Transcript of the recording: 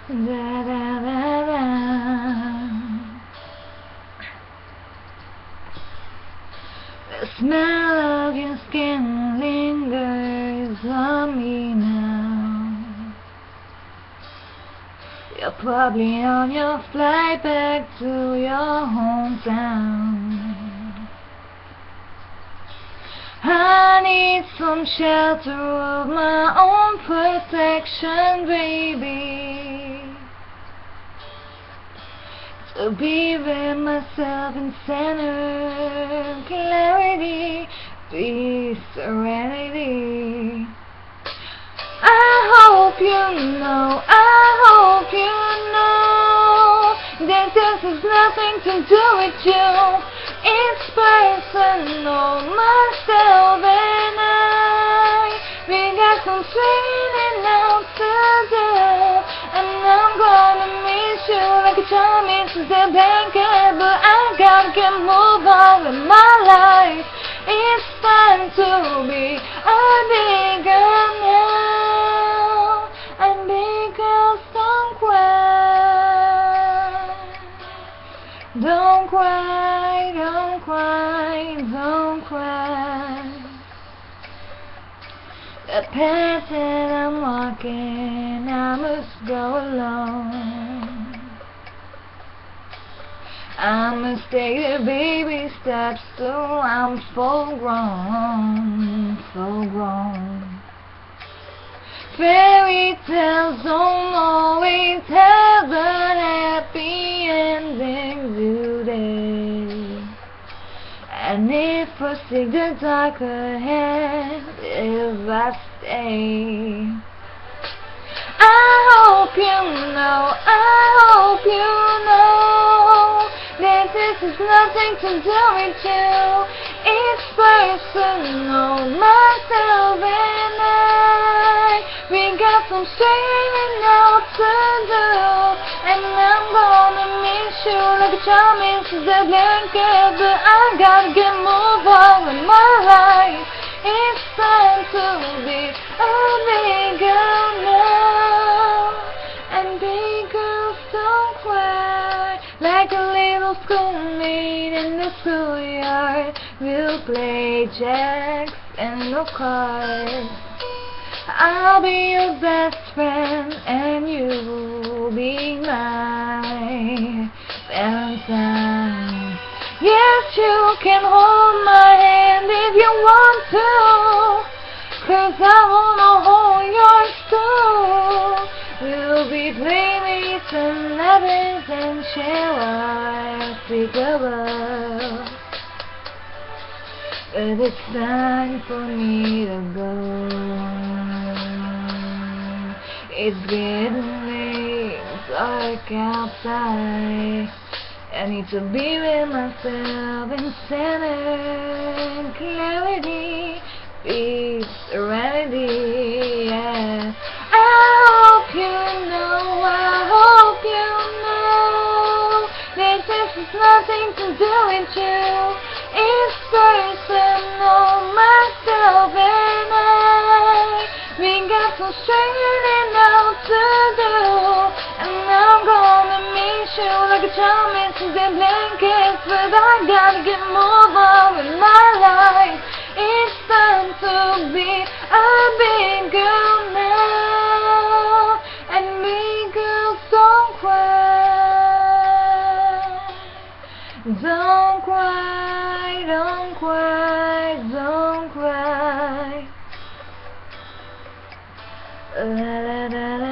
Da, da, da, da. The smell of your skin lingers on me now. You're probably on your flight back to your hometown. I need some shelter of my own protection, baby, to be with myself in center, clarity, peace, serenity. I hope you know that this has nothing to do with you. It's personal, myself and I. We got some training out to do, and I'm gonna miss you like a child misses their blanket. But I gotta get move on with my life. It's fun to be a big girl now, and big girls don't cry. Don't cry, don't cry, don't cry. The path that I'm walking, I must go alone. I must take the baby steps till I'm full grown, full grown. Fairy tales don't always have a happy ending, do they? And if I seek the dark ahead, if I stay, I hope you know that this has nothing to do with you. It's personal, myself and I. We got some straighting out to do, and I'm gonna miss you like a child misses a blanket. But I gotta get move on with my life. It's time to be a big girl now, and big girls don't cry. Like a little schoolmate in the schoolyard, we'll play jacks and no cards. I'll be your best friend and you'll be my Valentine. Yes, you can hold my hand if you want to, 'cause I wanna hold yours too. We'll be playmates and lovers and share our secret world. But it's time for me to go. It's getting late, dark outside. I need to be with myself in center, clarity, peace, serenity, yeah. I hope you know that this has nothing to do with you. It's personal, myself and I. We got some straightening out to do, and I'm gonna miss you like a child misses their blankets. But I gotta get move on with my life. It's time to be a big girl now, and big girls don't cry. Don't cry, don't cry, don't cry. La, la, la, la.